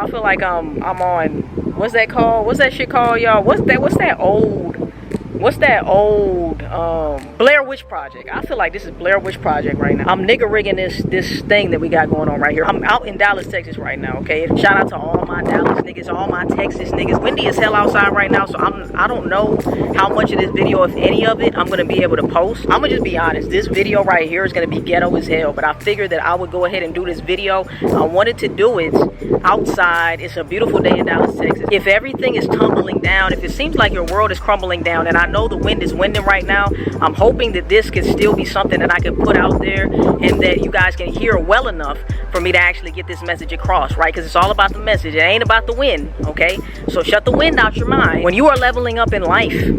I feel like I'm on, what's that called? What's that shit called, y'all? What's that old Blair Witch Project? I feel like this is Blair Witch Project right now. I'm nigga rigging this thing that we got going on right here. I'm out in Dallas, Texas right now, okay? Shout out to all my Dallas niggas, all my Texas niggas. Windy as hell outside right now, so I don't know how much of this video, if any of it, I'm gonna be able to post. I'm gonna just be honest, this video right here is gonna be ghetto as hell, but I figured that I would go ahead and do this video. I wanted to do it outside. It's a beautiful day in Dallas, Texas. If everything is tumbling down, if it seems like your world is crumbling down, and I know the wind is winding right now, I'm hoping that this could still be something that I can put out there and that you guys can hear well enough for me to actually get this message across, right? Because it's all about the message. It ain't about the wind, okay? So shut the wind out your mind. When you are leveling up in life,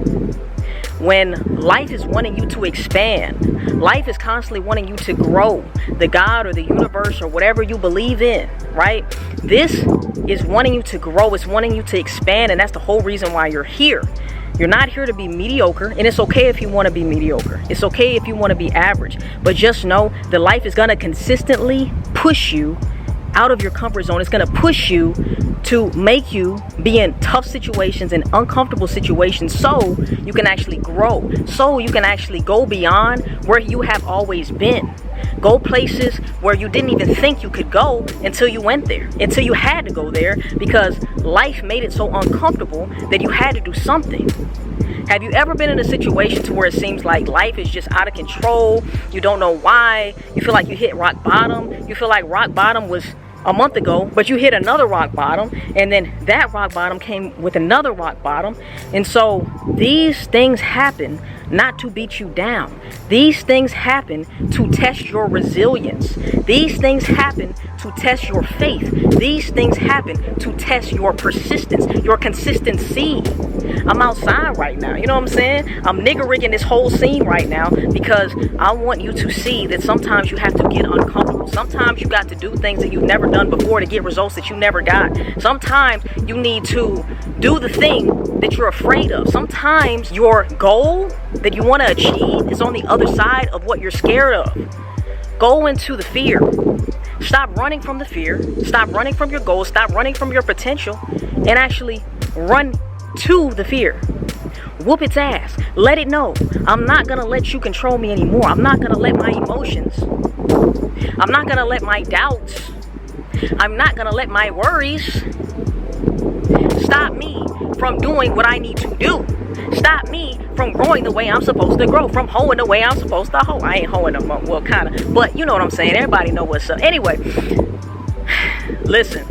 when life is wanting you to expand, life is constantly wanting you to grow, the God or the universe or whatever you believe in, right? This is wanting you to grow, it's wanting you to expand, and that's the whole reason why you're here. You're not here to be mediocre, and it's okay if you want to be mediocre. It's okay if you want to be average, but just know that life is going to consistently push you out of your comfort zone. It's going to push you to make you be in tough situations and uncomfortable situations so you can actually grow, so you can actually go beyond where you have always been. Go places where you didn't even think you could go until you went there, until you had to go there because life made it so uncomfortable that you had to do something. Have you ever been in a situation to where it seems like life is just out of control? You don't know why. You feel like you hit rock bottom. You feel like rock bottom was a month ago, but you hit another rock bottom, and then that rock bottom came with another rock bottom. And so these things happen not to beat you down. These things happen to test your resilience. These things happen to test your faith. These things happen to test your persistence, your consistency. I'm outside right now, you know what I'm saying? I'm nigga rigging this whole scene right now because I want you to see that sometimes you have to get uncomfortable. Sometimes you got to do things that you've never done before to get results that you never got. Sometimes you need to do the thing that you're afraid of. Sometimes your goal that you want to achieve is on the other side of what you're scared of. Go into the fear. Stop running from the fear. Stop running from your goals. Stop running from your potential and actually run to the fear. Whoop its ass. Let it know, I'm not gonna let you control me anymore. I'm not gonna let my emotions, I'm not gonna let my doubts, I'm not gonna let my worries stop me from doing what I need to do. Stop me from growing the way I'm supposed to grow, from hoeing the way I'm supposed to hoe. I ain't hoeing them up, well, kind of, but you know what I'm saying. Everybody know what's up. Anyway, listen,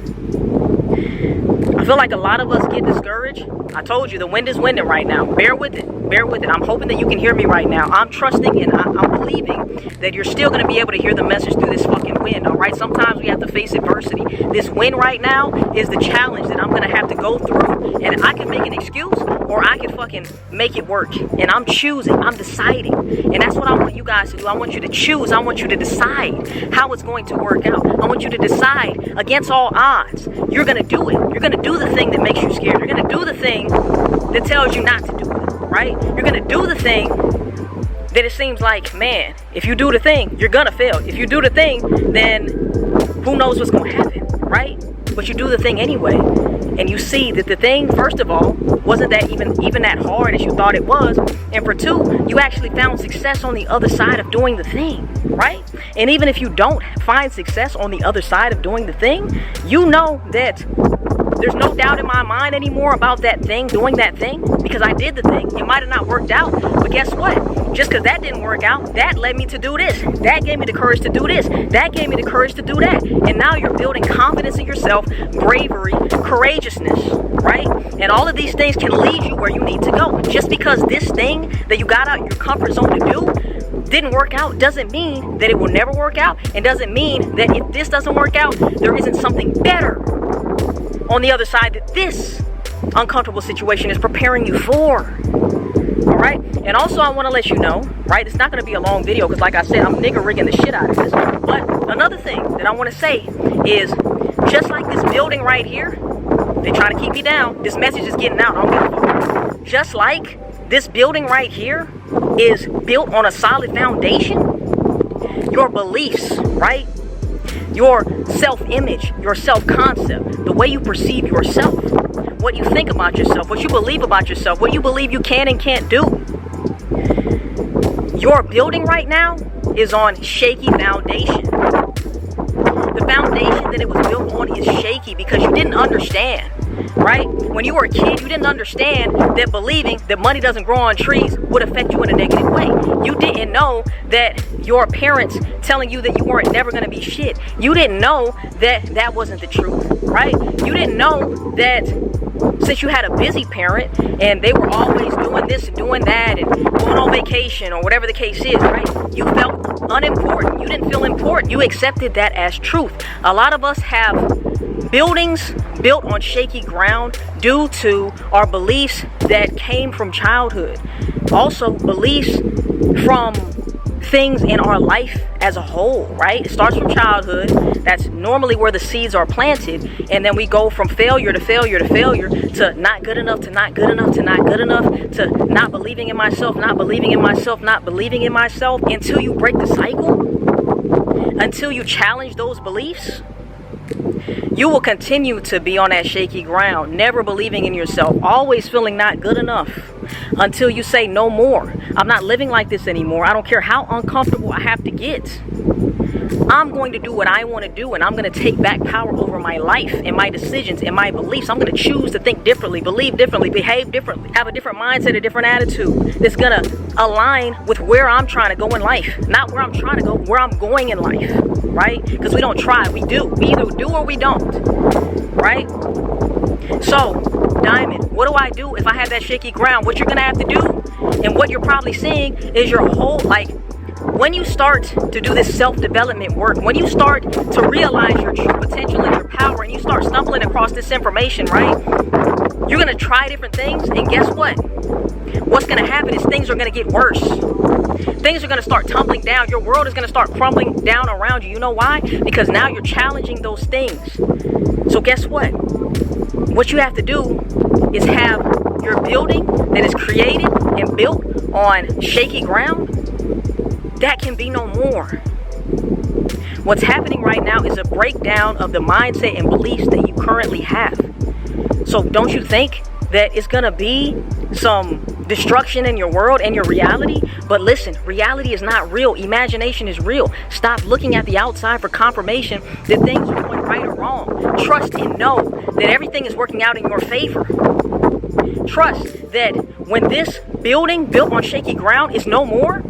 I feel like a lot of us get discouraged. I told you, the wind is winding right now. Bear with it. Bear with it. I'm hoping that you can hear me right now. I'm trusting and I'm believing that you're still going to be able to hear the message through this fucking wind, all right? Sometimes we have to face adversity. This wind right now is the challenge that I'm going to have to go through. And I can make an excuse or I can fucking make it work. And I'm choosing. I'm deciding. And that's what I want you guys to do. I want you to choose. I want you to decide how it's going to work out. I want you to decide against all odds. You're going to do it. You're going to do the thing that makes you scared. You're going to do the thing that tells you not to do it, right? You're going to do the thing that it seems like, man, if you do the thing, you're going to fail. If you do the thing, then who knows what's going to happen, right? But you do the thing anyway. And you see that the thing, first of all, wasn't that even that hard as you thought it was. And for two, you actually found success on the other side of doing the thing, right? And even if you don't find success on the other side of doing the thing, you know that there's no doubt in my mind anymore about that thing, doing that thing, because I did the thing. It might have not worked out, but guess what? Just because that didn't work out, that led me to do this. That gave me the courage to do this. That gave me the courage to do that. And now you're building confidence in yourself, bravery, courageousness, right? And all of these things can lead you where you need to go. Just because this thing that you got out your comfort zone to do didn't work out doesn't mean that it will never work out, and doesn't mean that if this doesn't work out, there isn't something better on the other side that this uncomfortable situation is preparing you for. All right? And also I want to let you know, right, it's not going to be a long video because like I said, I'm nigga rigging the shit out of this. But another thing that I want to say is, just like this building right here, they're trying to keep me down. This message is getting out. I don't give a fuck. Just like this building right here is built on a solid foundation, your beliefs, right? your self-image, your self-concept, the way you perceive yourself, what you think about yourself, what you believe about yourself, what you believe you can and can't do. Your building right now is on shaky foundation. The foundation that it was built on is shaky because you didn't understand, right? When you were a kid, you didn't understand that believing that money doesn't grow on trees would affect you in a negative way. You didn't know that your parents telling you that you weren't never going to be shit. You didn't know that that wasn't the truth, right? You didn't know that since you had a busy parent and they were always doing this and doing that and going on vacation or whatever the case is, right? You felt unimportant. You didn't feel important. You accepted that as truth. A lot of us have buildings built on shaky ground due to our beliefs that came from childhood. Also, beliefs from things in our life as a whole, right? It starts from childhood. That's normally where the seeds are planted, and then we go from failure to failure to failure to not good enough to not good enough to not good enough to not believing in myself, not believing in myself, not believing in myself, until you break the cycle, until you challenge those beliefs. You will continue to be on that shaky ground, never believing in yourself, always feeling not good enough, until you say no more. I'm not living like this anymore. I don't care how uncomfortable I have to get. I'm going to do what I want to do, and I'm going to take back power over my life and my decisions and my beliefs. I'm going to choose to think differently, believe differently, behave differently, have a different mindset, a different attitude that's going to align with where I'm trying to go in life. Not where I'm trying to go, where I'm going in life, right? Because we don't try, we do. We either do or we don't, right? So, Diamond, what do I do if I have that shaky ground? What you're going to have to do, and what you're probably seeing, is your whole, when you start to do this self-development work, when you start to realize your true potential and your power, and you start stumbling across this information, right? You're going to try different things, and guess what? What's going to happen is things are going to get worse. Things are going to start tumbling down. Your world is going to start crumbling down around you. You know why? Because now you're challenging those things. So guess what? What you have to do is have your building that is created and built on shaky ground. That can be no more. What's happening right now is a breakdown of the mindset and beliefs that you currently have. So don't you think that it's going to be some destruction in your world and your reality? But listen, reality is not real. Imagination is real. Stop looking at the outside for confirmation that things are going right or wrong. Trust and know that everything is working out in your favor. Trust that when this building built on shaky ground is no more,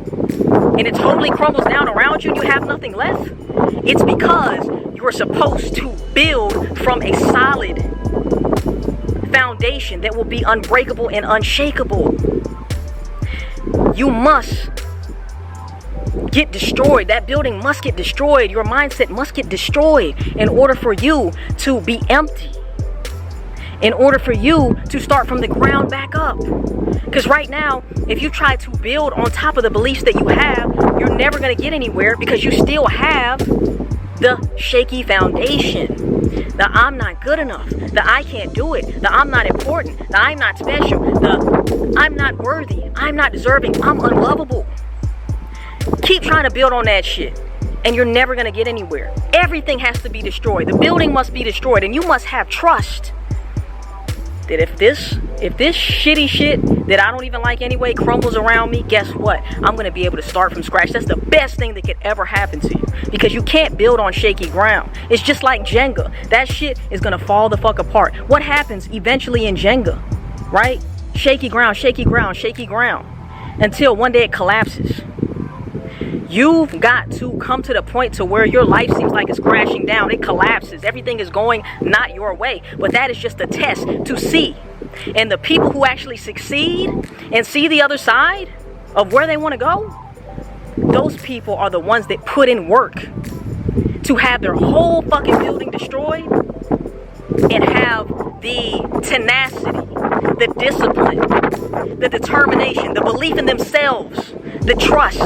and it totally crumbles down around you and you have nothing left, it's because you are supposed to build from a solid foundation that will be unbreakable and unshakable. You must get destroyed. That building must get destroyed. Your mindset must get destroyed in order for you to be empty, in order for you to start from the ground back up. Because right now, if you try to build on top of the beliefs that you have, you're never going to get anywhere, because you still have the shaky foundation. The I'm not good enough, the I can't do it, the I'm not important, the I'm not special, the I'm not worthy, I'm not deserving, I'm unlovable. Keep trying to build on that shit, and you're never going to get anywhere. Everything has to be destroyed. The building must be destroyed, and you must have trust that if this shitty shit that I don't even like anyway crumbles around me, guess what? I'm going to be able to start from scratch. That's the best thing that could ever happen to you, because you can't build on shaky ground. It's just like Jenga. That shit is going to fall the fuck apart. What happens eventually in Jenga, right? Shaky ground, shaky ground, shaky ground, until one day it collapses. You've got to come to the point to where your life seems like it's crashing down. It collapses. Everything is going not your way. But that is just a test to see. And the people who actually succeed and see the other side of where they want to go, those people are the ones that put in work to have their whole fucking building destroyed and have the tenacity, the discipline, the determination, the belief in themselves, the trust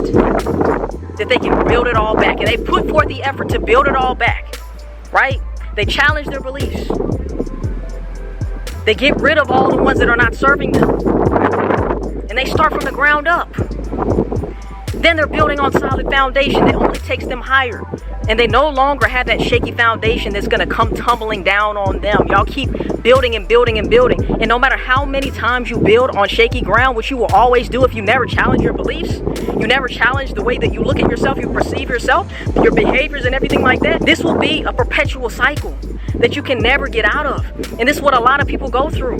that they can build it all back. And they put forth the effort to build it all back, right? They challenge their beliefs. They get rid of all the ones that are not serving them. And they start from the ground up. Then they're building on solid foundation that only takes them higher. And they no longer have that shaky foundation that's gonna come tumbling down on them. Y'all keep building and building and building. And no matter how many times you build on shaky ground, which you will always do if you never challenge your beliefs, you never challenge the way that you look at yourself, you perceive yourself, your behaviors and everything like that, this will be a perpetual cycle that you can never get out of. And this is what a lot of people go through.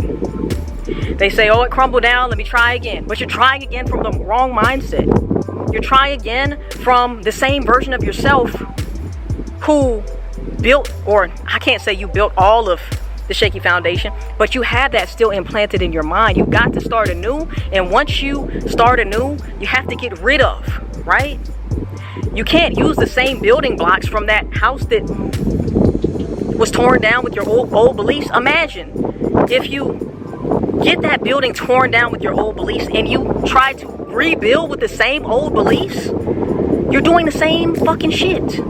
They say, oh, it crumbled down, let me try again. But you're trying again from the wrong mindset. You're trying again from the same version of yourself who built, or I can't say you built all of the shaky foundation, but you have that still implanted in your mind. You got to start anew, and once you start anew, you have to get rid of, right? You can't use the same building blocks from that house that was torn down with your old beliefs. Imagine if you get that building torn down with your old beliefs and you try to rebuild with the same old beliefs. You're doing the same fucking shit.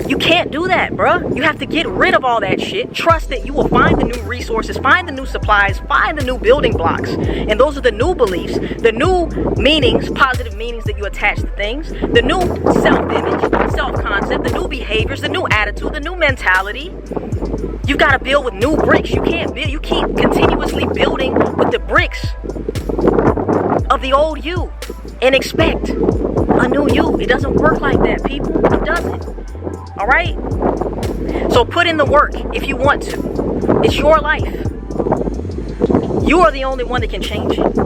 You can't do that, bruh. You have to get rid of all that shit. Trust that you will find the new resources, find the new supplies, find the new building blocks. And those are the new beliefs, the new meanings, positive meanings that you attach to things, the new self-image, self-concept, the new behaviors, the new attitude, the new mentality. You've got to build with new bricks. You can't build, you keep continuously building with the bricks of the old you and expect a new you. It doesn't work like that, people. It doesn't. All right? So put in the work if you want to. It's your life. You are the only one that can change it.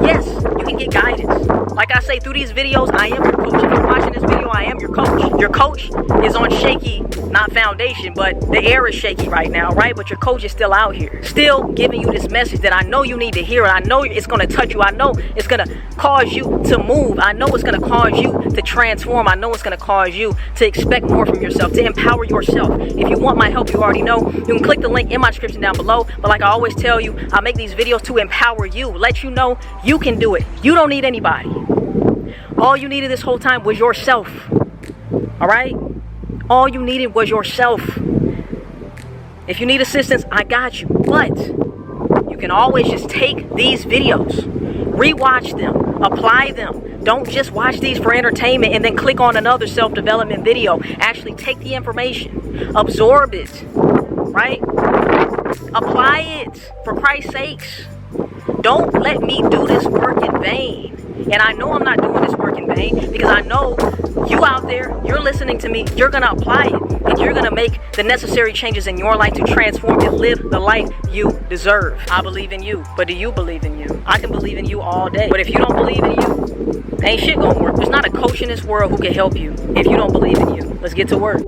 Yes, you can get guidance. Like I say, through these videos, I am your coach. If you're watching this video, I am your coach. Your coach is on shaky, not foundation, but the air is shaky right now, right? But your coach is still out here, still giving you this message that I know you need to hear. I know it's going to touch you. I know it's going to cause you to move. I know it's going to cause you to transform. I know it's going to cause you to expect more from yourself, to empower yourself. If you want my help, you already know. You can click the link in my description down below. But like I always tell you, I make these videos to empower you, let you know you can do it. You don't need anybody. All you needed this whole time was yourself. All right? All you needed was yourself. If you need assistance, I got you. But you can always just take these videos, rewatch them, apply them. Don't just watch these for entertainment and then click on another self-development video. Actually take the information, absorb it, right? Apply it, for Christ's sakes. Don't let me do this work in vain. And I know I'm not doing this work in vain because I know you out there, you're listening to me, you're going to apply it. And you're going to make the necessary changes in your life to transform and live the life you deserve. I believe in you, but do you believe in you? I can believe in you all day. But if you don't believe in you, ain't shit going to work. There's not a coach in this world who can help you if you don't believe in you. Let's get to work.